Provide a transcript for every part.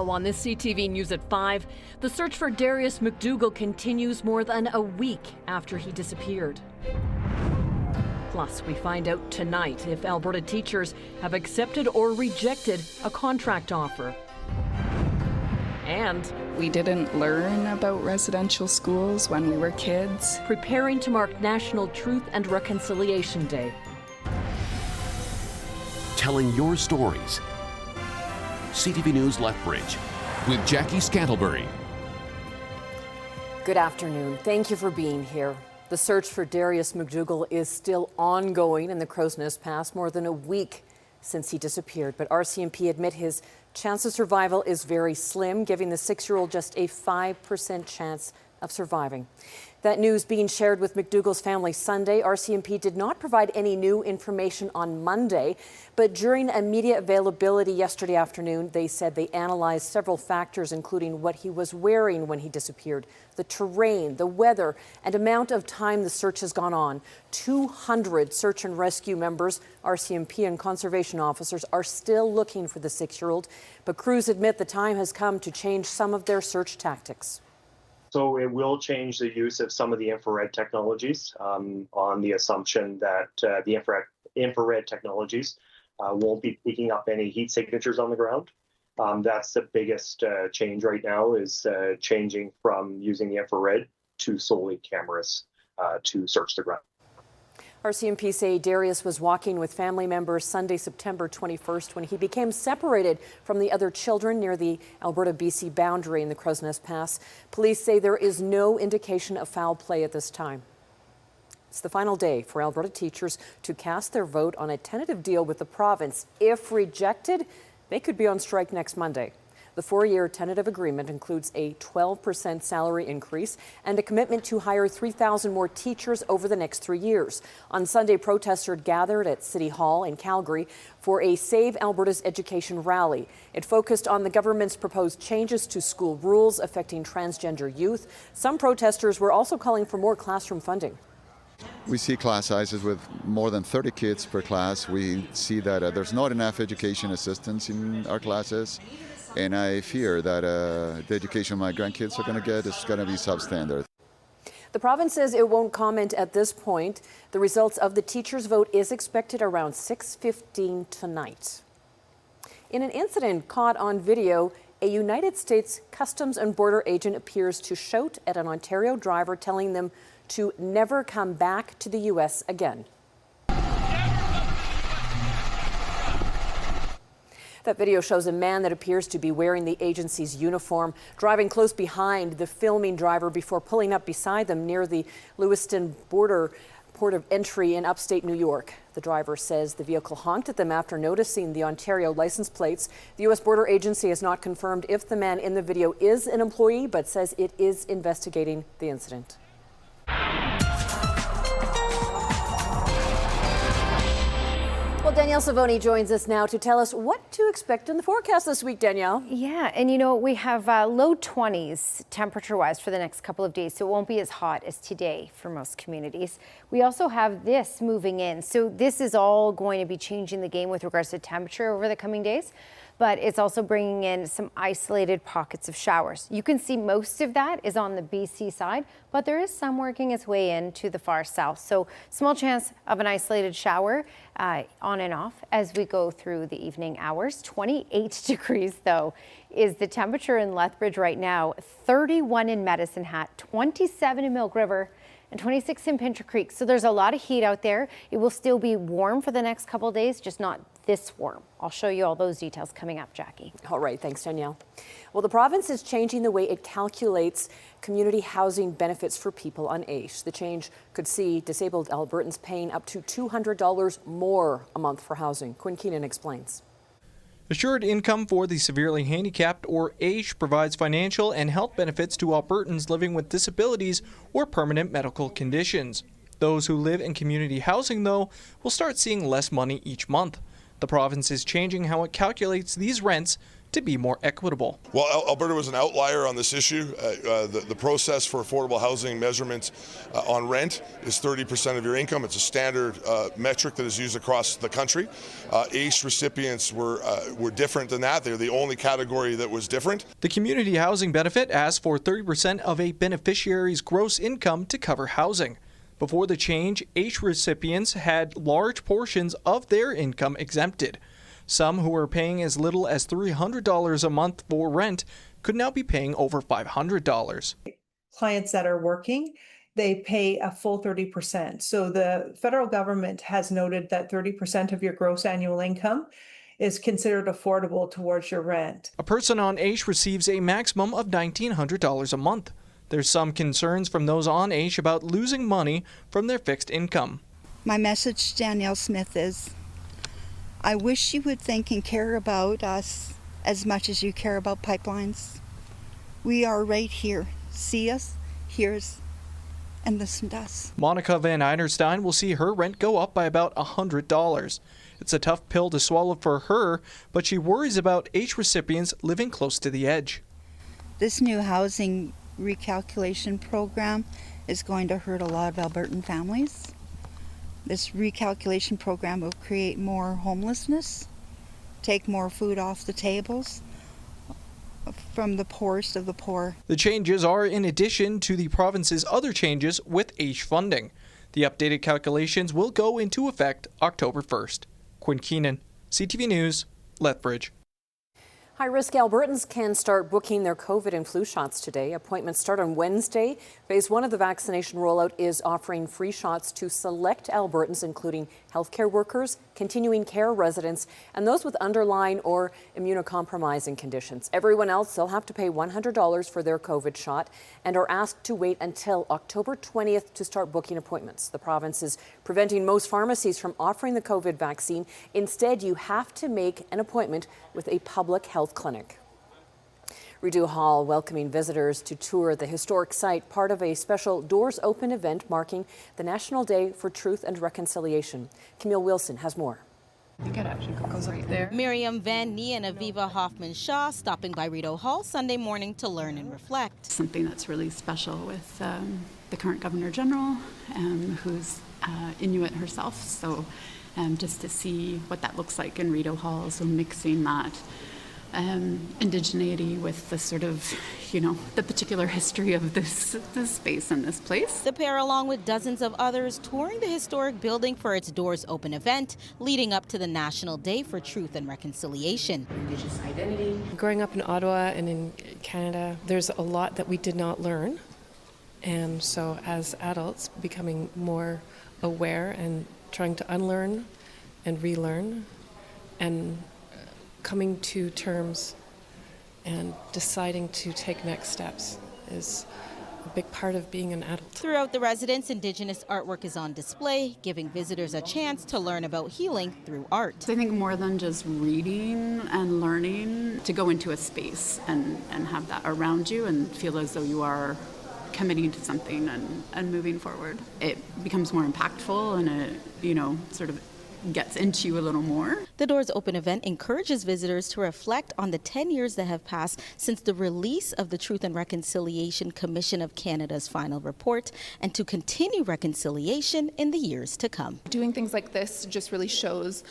Now on this CTV News at 5, the search for Darius McDougall continues more than a week after he disappeared. Plus, we find out tonight if Alberta teachers have accepted or rejected a contract offer. And we didn't learn about residential schools when we were kids. Preparing to mark National Truth and Reconciliation Day. Telling your stories. CTV News Lethbridge with Jackie Scantlebury. Good afternoon. Thank you for being here. The search for Darius McDougall is still ongoing in the Crow's Nest Pass, more than a week since he disappeared. But RCMP admit his chance of survival is very slim, giving the 6-year-old just a 5% chance of surviving. That news being shared with McDougall's family Sunday. RCMP did not provide any new information on Monday, but during a media availability yesterday afternoon, they said they analyzed several factors, including what he was wearing when he disappeared, the terrain, the weather, and amount of time the search has gone on. 200 search and rescue members, RCMP and conservation officers are still looking for the 6-year-old, but crews admit the time has come to change some of their search tactics. So it will change the use of some of the infrared technologies on the assumption that the infrared technologies won't be picking up any heat signatures on the ground. That's the biggest change right now, is changing from using the infrared to solely cameras to search the ground. RCMP say Darius was walking with family members Sunday, September 21st, when he became separated from the other children near the Alberta-BC boundary in the Crow's Nest Pass. Police say there is no indication of foul play at this time. It's the final day for Alberta teachers to cast their vote on a tentative deal with the province. If rejected, they could be on strike next Monday. The 4-year tentative agreement includes a 12% salary increase and a commitment to hire 3,000 more teachers over the next 3 years. On Sunday, protesters gathered at City Hall in Calgary for a Save Alberta's Education rally. It focused on the government's proposed changes to school rules affecting transgender youth. Some protesters were also calling for more classroom funding. We see class sizes with more than 30 kids per class. We see that there's not enough education assistance in our classes. And I fear that the education my grandkids are going to get is going to be substandard. The province says it won't comment at this point. The results of the teachers' vote is expected around 6:15 tonight. In an incident caught on video, a United States Customs and Border agent appears to shout at an Ontario driver, telling them to never come back to the U.S. again. That video shows a man that appears to be wearing the agency's uniform, driving close behind the filming driver before pulling up beside them near the Lewiston border port of entry in upstate New York. The driver says the vehicle honked at them after noticing the Ontario license plates. The U.S. Border Agency has not confirmed if the man in the video is an employee, but says it is investigating the incident. Well, Danielle Savoni joins us now to tell us what to expect in the forecast this week, Danielle. Yeah, and you know, we have low 20s temperature-wise for the next couple of days, so it won't be as hot as today for most communities. We also have this moving in, so this is all going to be changing the game with regards to temperature over the coming days, but it's also bringing in some isolated pockets of showers. You can see most of that is on the BC side, but there is some working its way into the far south. So small chance of an isolated shower on and off as we go through the evening hours. 28 degrees though is the temperature in Lethbridge right now, 31 in Medicine Hat, 27 in Milk River, and 26 in Pincher Creek. So there's a lot of heat out there. It will still be warm for the next couple of days, just not this warm. I'll show you all those details coming up, Jackie. All right, thanks, Danielle. Well, the province is changing the way it calculates community housing benefits for people on AISH. The change could see disabled Albertans paying up to $200 more a month for housing. Quinn Keenan explains. Assured Income for the Severely Handicapped, or AISH, provides financial and health benefits to Albertans living with disabilities or permanent medical conditions. Those who live in community housing, though, will start seeing less money each month. The province is changing how it calculates these rents to be more equitable. Well, Alberta was an outlier on this issue. The process for affordable housing measurements on rent is 30% of your income. It's a standard metric that is used across the country. ACE recipients were different than that. They're the only category that was different. The community housing benefit asks for 30% of a beneficiary's gross income to cover housing. Before the change, ACE recipients had large portions of their income exempted. Some who were paying as little as $300 a month for rent could now be paying over $500. Clients that are working, they pay a full 30%. So the federal government has noted that 30% of your gross annual income is considered affordable towards your rent. A person on ACE receives a maximum of $1,900 a month. There's some concerns from those on ACE about losing money from their fixed income. My message to Danielle Smith is, I wish you would think and care about us as much as you care about pipelines. We are right here. See us, hear us, and listen to us. Monica Van Einerstein will see her rent go up by about $100. It's a tough pill to swallow for her, but she worries about ACE recipients living close to the edge. This new housing recalculation program is going to hurt a lot of Albertan families. This recalculation program will create more homelessness, take more food off the tables from the poorest of the poor. The changes are in addition to the province's other changes with ACE funding. The updated calculations will go into effect October 1st. Quinn Keenan, CTV News, Lethbridge. High-risk Albertans can start booking their COVID and flu shots today. Appointments start on Wednesday. Phase 1 of the vaccination rollout is offering free shots to select Albertans, including healthcare workers, continuing care residents, and those with underlying or immunocompromising conditions. Everyone else will have to pay $100 for their COVID shot and are asked to wait until October 20th to start booking appointments. The province is preventing most pharmacies from offering the COVID vaccine. Instead, you have to make an appointment with a public health clinic. Rideau Hall welcoming visitors to tour the historic site, part of a special Doors Open event marking the National Day for Truth and Reconciliation. Camille Wilson has more. I think it actually goes right there. Miriam Van Nee and Aviva Hoffman-Shaw stopping by Rideau Hall Sunday morning to learn and reflect. Something that's really special with the current Governor General, who's Inuit herself. So just to see what that looks like in Rideau Hall, so mixing that indigeneity with the sort of, the particular history of this space and this place. The pair, along with dozens of others, touring the historic building for its Doors Open event, leading up to the National Day for Truth and Reconciliation. Indigenous identity. Growing up in Ottawa and in Canada, there's a lot that we did not learn. And so as adults, becoming more aware and trying to unlearn and relearn and coming to terms and deciding to take next steps is a big part of being an adult. Throughout the residence, Indigenous artwork is on display, giving visitors a chance to learn about healing through art. I think more than just reading and learning, to go into a space and have that around you and feel as though you are committing to something and moving forward. It becomes more impactful and it, sort of gets into you a little more. The Doors Open event encourages visitors to reflect on the 10 years that have passed since the release of the Truth and Reconciliation Commission of Canada's final report, and to continue reconciliation in the years to come. Doing things like this just really shows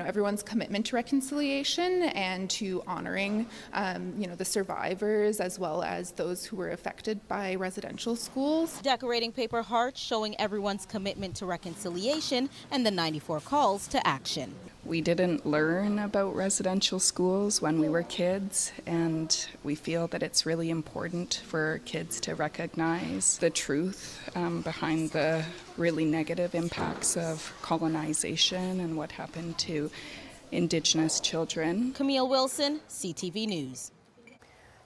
everyone's commitment to reconciliation and to honoring, the survivors as well as those who were affected by residential schools. Decorating paper hearts showing everyone's commitment to reconciliation and the 94 calls to action. We didn't learn about residential schools when we were kids, and we feel that it's really important for kids to recognize the truth behind the really negative impacts of colonization and what happened to Indigenous children. Camille Wilson, CTV News.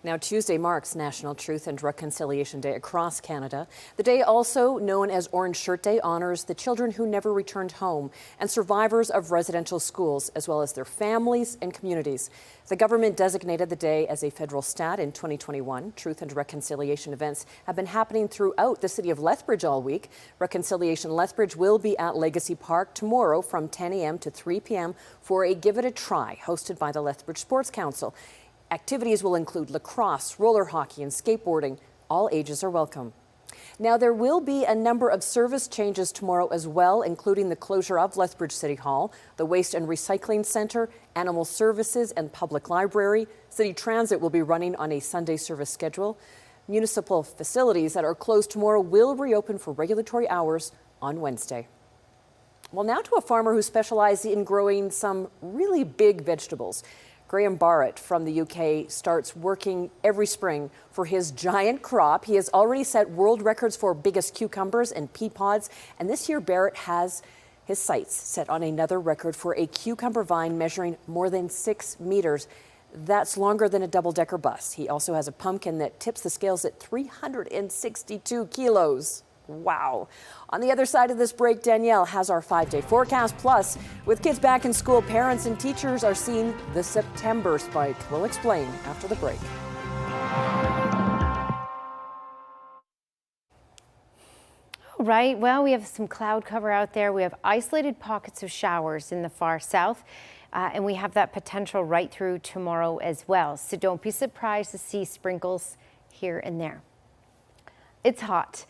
Now, Tuesday marks National Truth and Reconciliation Day across Canada. The day, also known as Orange Shirt Day, honors the children who never returned home and survivors of residential schools, as well as their families and communities. The government designated the day as a federal stat in 2021. Truth and reconciliation events have been happening throughout the city of Lethbridge all week. Reconciliation Lethbridge will be at Legacy Park tomorrow from 10 a.m. to 3 p.m. for a Give It a Try, hosted by the Lethbridge Sports Council. Activities will include lacrosse, roller hockey, and skateboarding. All ages are welcome. Now, there will be a number of service changes tomorrow as well, including the closure of Lethbridge City Hall, the Waste and Recycling Centre, Animal Services and Public Library. City Transit will be running on a Sunday service schedule. Municipal facilities that are closed tomorrow will reopen for regulatory hours on Wednesday. Well, now to a farmer who specializes in growing some really big vegetables. Graham Barrett from the UK starts working every spring for his giant crop. He has already set world records for biggest cucumbers and pea pods, and this year Barrett has his sights set on another record for a cucumber vine measuring more than 6 meters. That's longer than a double-decker bus. He also has a pumpkin that tips the scales at 362 kilos. Wow. On the other side of this break, Danielle has our 5-day forecast. Plus, with kids back in school, parents and teachers are seeing the September spike. We'll explain after the break. All right, well, we have some cloud cover out there. We have isolated pockets of showers in the far south. And we have that potential right through tomorrow as well. So don't be surprised to see sprinkles here and there. It's hot.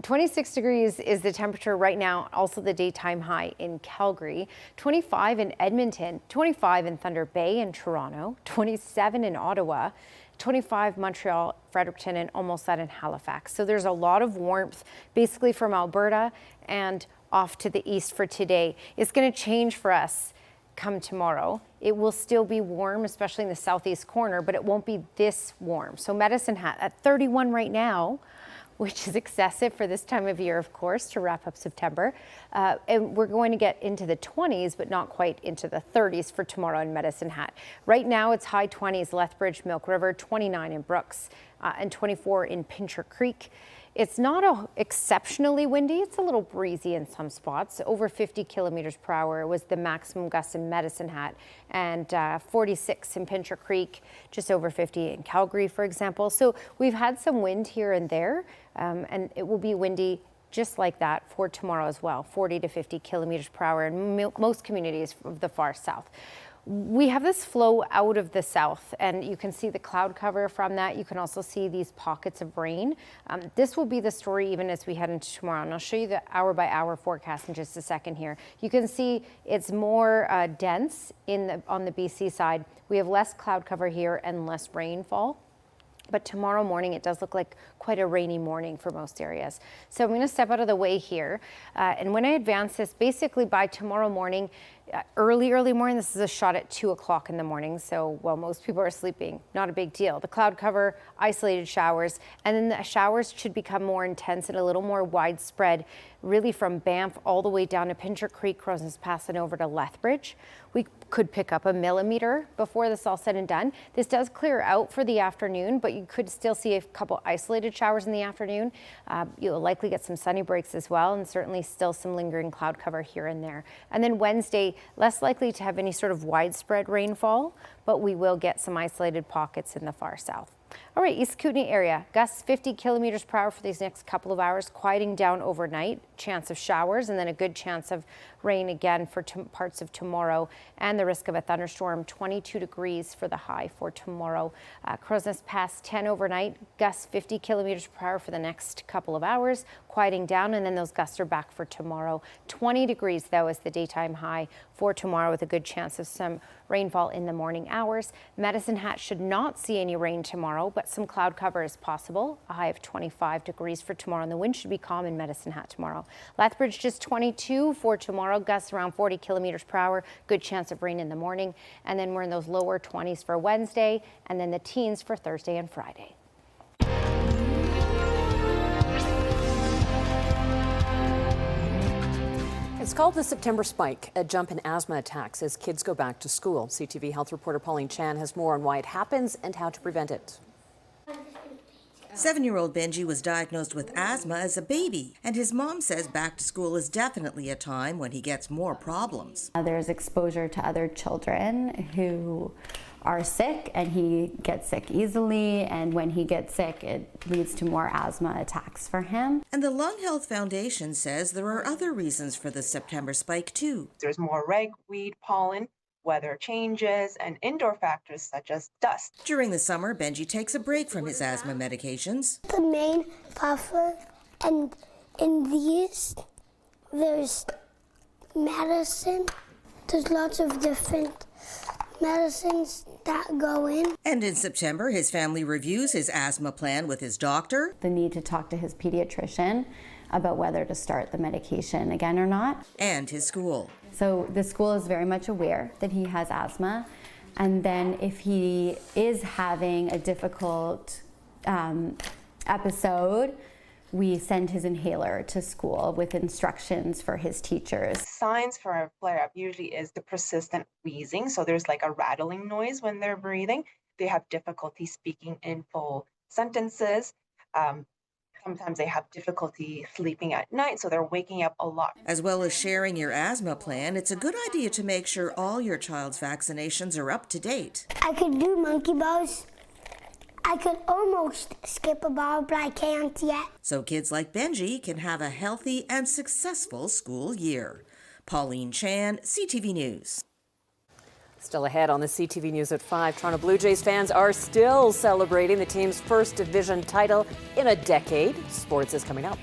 26 degrees is the temperature right now, also the daytime high in Calgary, 25 in Edmonton, 25 in Thunder Bay and Toronto, 27 in Ottawa, 25 Montreal, Fredericton, and almost that in Halifax. So there's a lot of warmth basically from Alberta and off to the east for today. It's going to change for us come tomorrow. It will still be warm, especially in the southeast corner, but it won't be this warm. So Medicine Hat at 31 right now, which is excessive for this time of year, of course, to wrap up September. And we're going to get into the 20s, but not quite into the 30s for tomorrow in Medicine Hat. Right now, it's high 20s, Lethbridge, Milk River, 29 in Brooks, and 24 in Pincher Creek. It's not exceptionally windy. It's a little breezy in some spots. Over 50 kilometers per hour was the maximum gust in Medicine Hat, and 46 in Pincher Creek, just over 50 in Calgary, for example. So we've had some wind here and there, and it will be windy just like that for tomorrow as well, 40 to 50 kilometers per hour in most communities of the far south. We have this flow out of the south, and you can see the cloud cover from that. You can also see these pockets of rain. This will be the story even as we head into tomorrow, and I'll show you the hour-by-hour forecast in just a second here. You can see it's more dense on the BC side. We have less cloud cover here and less rainfall. But tomorrow morning, it does look like quite a rainy morning for most areas. So I'm going to step out of the way here. And when I advance this, basically by tomorrow morning, early morning, this is a shot at 2 o'clock in the morning. So while most people are sleeping, not a big deal. The cloud cover, isolated showers, and then the showers should become more intense and a little more widespread, really from Banff all the way down to Pincher Creek, Crozes Pass, and over to Lethbridge. We could pick up a millimeter before this all said and done. This does clear out for the afternoon, but you could still see a couple isolated showers in the afternoon. You'll likely get some sunny breaks as well, and certainly still some lingering cloud cover here and there. And then Wednesday, less likely to have any sort of widespread rainfall, but we will get some isolated pockets in the far south. All right, East Kootenay area, gusts 50 kilometers per hour for these next couple of hours, quieting down overnight, chance of showers, and then a good chance of rain again for parts of tomorrow, and the risk of a thunderstorm, 22 degrees for the high for tomorrow. Crozes Pass 10 overnight, gusts 50 kilometers per hour for the next couple of hours, quieting down, and then those gusts are back for tomorrow. 20 degrees, though, is the daytime high for tomorrow, with a good chance of some rainfall in the morning hours. Medicine Hat should not see any rain tomorrow, but some cloud cover is possible. A high of 25 degrees for tomorrow, and the wind should be calm in Medicine Hat tomorrow. Lethbridge just 22 for tomorrow, gusts around 40 kilometers per hour, good chance of rain in the morning, and then we're in those lower 20s for Wednesday, and then the teens for Thursday and Friday. It's called the September spike, a jump in asthma attacks as kids go back to school. CTV Health reporter Pauline Chan has more on why it happens and how to prevent it. 7-year-old Benji was diagnosed with asthma as a baby, and his mom says back to school is definitely a time when he gets more problems. There's exposure to other children who are sick, and he gets sick easily, and when he gets sick, it leads to more asthma attacks for him. And the Lung Health Foundation says there are other reasons for the September spike too. There's more ragweed pollen, weather changes, and indoor factors such as dust. During the summer, Benji takes a break from his asthma medications. The main buffer, and in these, there's medicine. There's lots of different medicines that go in. And in September, his family reviews his asthma plan with his doctor. The need to talk to his pediatrician about whether to start the medication again or not. And his school. So the school is very much aware that he has asthma, and then if he is having a difficult episode, we send his inhaler to school with instructions for his teachers. Signs for a flare-up usually is the persistent wheezing, so there's like a rattling noise when they're breathing. They have difficulty speaking in full sentences. Sometimes they have difficulty sleeping at night, so they're waking up a lot. As well as sharing your asthma plan, it's a good idea to make sure all your child's vaccinations are up to date. I could do monkey bars. I could almost skip a bar, but I can't yet. So kids like Benji can have a healthy and successful school year. Pauline Chan, CTV News. Still ahead on the CTV News at 5, Toronto Blue Jays fans are still celebrating the team's first division title in a decade. Sports is coming up.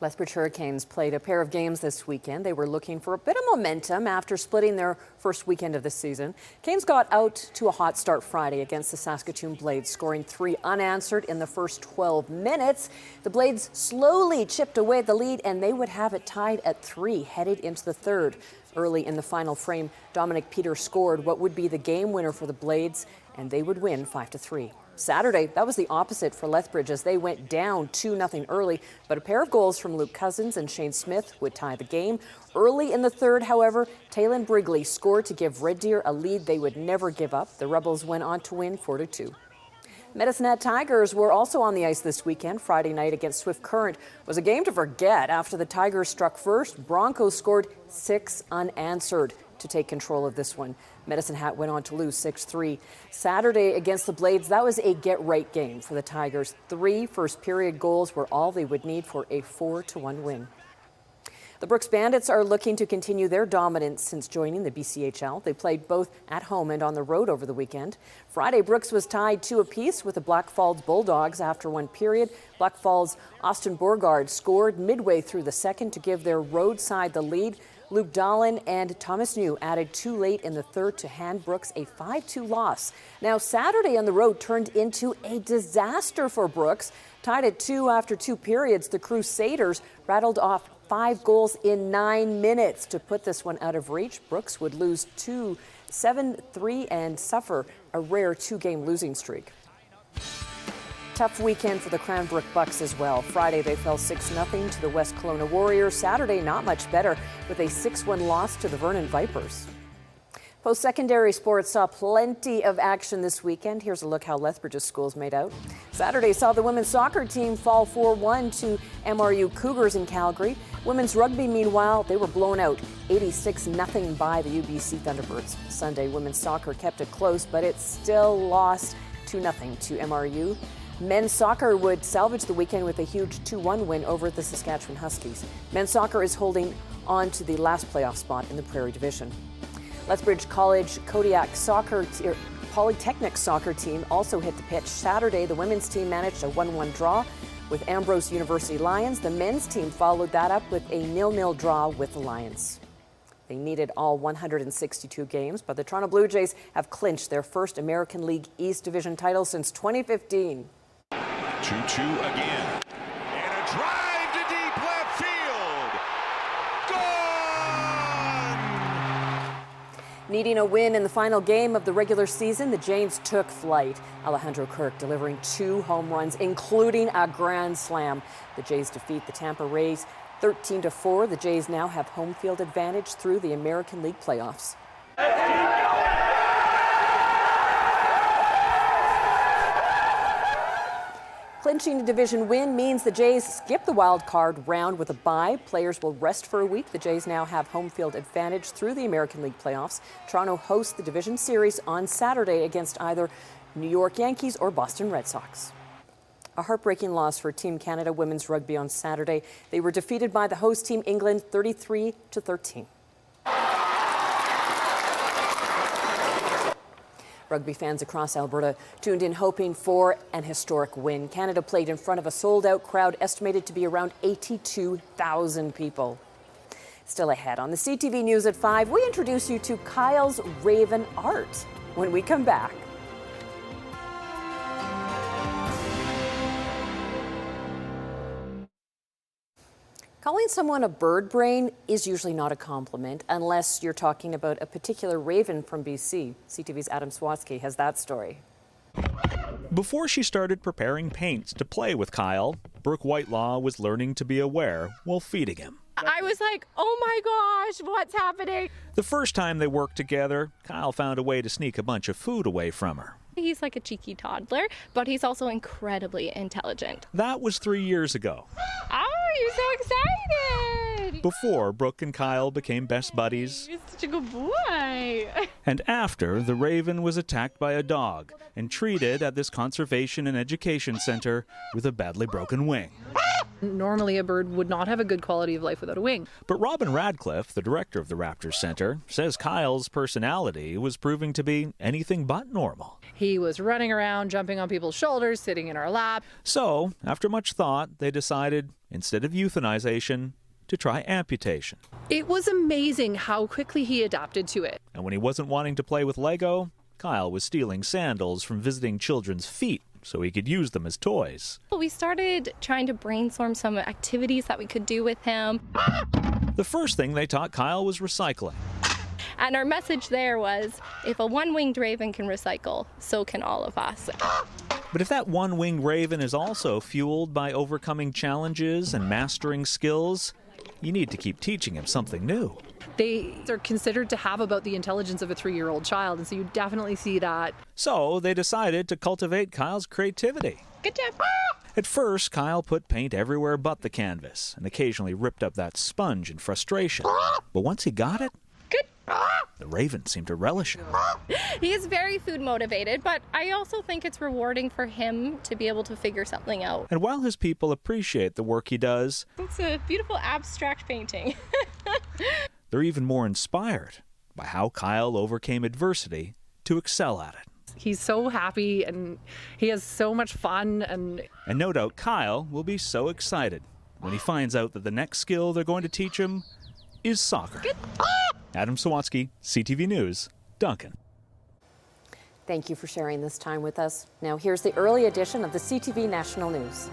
Lethbridge Hurricanes played a pair of games this weekend. They were looking for a bit of momentum after splitting their first weekend of the season. Canes got out to a hot start Friday against the Saskatoon Blades, scoring 3 unanswered in the first 12 minutes. The Blades slowly chipped away at the lead, and they would have it tied at 3 headed into the third. Early in the final frame, Dominic Peter scored what would be the game winner for the Blades, and they would win 5-3. Saturday, that was the opposite for Lethbridge as they went down 2-0 early, but a pair of goals from Luke Cousins and Shane Smith would tie the game. Early in the third, however, Taylon Brigley scored to give Red Deer a lead they would never give up. The Rebels went on to win 4-2. Medicine Hat Tigers were also on the ice this weekend. Friday night against Swift Current was a game to forget. After the Tigers struck first, Broncos scored 6 unanswered to take control of this one. Medicine Hat went on to lose 6-3. Saturday against the Blades, that was a get-right game for the Tigers. 3 first-period goals were all they would need for a 4-1 win. The Brooks Bandits are looking to continue their dominance since joining the BCHL. They played both at home and on the road over the weekend. Friday, Brooks was tied 2 apiece with the Black Falls Bulldogs after one period. Black Falls' Austin Borgard scored midway through the second to give their road side the lead. Luke Dolan and Thomas New added 2 late in the third to hand Brooks a 5-2 loss. Now, Saturday on the road turned into a disaster for Brooks. Tied at 2 after 2 periods, the Crusaders rattled off 5 goals in 9 minutes to put this one out of reach. Brooks would lose 7-3 and suffer a rare 2-game losing streak. Tough weekend for the Cranbrook Bucks as well. Friday, they fell 6-0 to the West Kelowna Warriors. Saturday, not much better, with a 6-1 loss to the Vernon Vipers. Post-secondary sports saw plenty of action this weekend. Here's a look how Lethbridge's schools made out. Saturday saw the women's soccer team fall 4-1 to MRU Cougars in Calgary. Women's rugby, meanwhile, they were blown out 86-0 by the UBC Thunderbirds. Sunday, women's soccer kept it close, but it still lost 2-0 to MRU. Men's soccer would salvage the weekend with a huge 2-1 win over the Saskatchewan Huskies. Men's soccer is holding on to the last playoff spot in the Prairie Division. Lethbridge College Polytechnic soccer team also hit the pitch. Saturday, the women's team managed a 1-1 draw with Ambrose University Lions. The men's team followed that up with a 0-0 draw with the Lions. They needed all 162 games, but the Toronto Blue Jays have clinched their first American League East Division title since 2015. 2-2 again. And a drive to deep left field. Gone! Needing a win in the final game of the regular season, the Jays took flight. Alejandro Kirk delivering 2 home runs, including a grand slam. The Jays defeat the Tampa Rays 13-4. The Jays now have home field advantage through the American League playoffs. Clinching a division win means the Jays skip the wild card round with a bye. Players will rest for a week. The Jays now have home field advantage through the American League playoffs. Toronto hosts the division series on Saturday against either New York Yankees or Boston Red Sox. A heartbreaking loss for Team Canada women's rugby on Saturday. They were defeated by the host team England 33-13. Rugby fans across Alberta tuned in hoping for an historic win. Canada played in front of a sold-out crowd estimated to be around 82,000 people. Still ahead on the CTV News at 5, we introduce you to Kyle's Raven art when we come back. Calling someone a bird brain is usually not a compliment unless you're talking about a particular raven from BC. CTV's Adam Swatsky has that story. Before she started preparing paints to play with Kyle, Brooke Whitelaw was learning to be aware while feeding him. I was like, oh my gosh, what's happening? The first time they worked together, Kyle found a way to sneak a bunch of food away from her. He's like a cheeky toddler, but he's also incredibly intelligent. That was 3 years ago. Oh, you're so excited! Before Brooke and Kyle became best buddies. You're such a good boy. And after the raven was attacked by a dog and treated at this conservation and education center with a badly broken wing. Normally a bird would not have a good quality of life without a wing. But Robin Radcliffe, the director of the Raptors Center, says Kyle's personality was proving to be anything but normal. He was running around, jumping on people's shoulders, sitting in our lap. So, after much thought, they decided, instead of euthanization, to try amputation. It was amazing how quickly he adapted to it. And when he wasn't wanting to play with Lego, Kyle was stealing sandals from visiting children's feet so he could use them as toys. We started trying to brainstorm some activities that we could do with him. The first thing they taught Kyle was recycling. And our message there was, if a one-winged raven can recycle, so can all of us. But if that one-winged raven is also fueled by overcoming challenges and mastering skills, you need to keep teaching him something new. They are considered to have about the intelligence of a 3-year-old child, and so you definitely see that. So they decided to cultivate Kyle's creativity. Good job. At first, Kyle put paint everywhere but the canvas and occasionally ripped up that sponge in frustration. But once he got it, the raven seemed to relish it. He is very food motivated, but I also think it's rewarding for him to be able to figure something out. And while his people appreciate the work he does, It's a beautiful abstract painting. they're even more inspired by how Kyle overcame adversity to excel at it. He's so happy and he has so much fun. And no doubt Kyle will be so excited when he finds out that the next skill they're going to teach him is soccer. Adam Sawatsky, CTV News, Duncan. Thank you for sharing this time with us. Now here's the early edition of the CTV National News.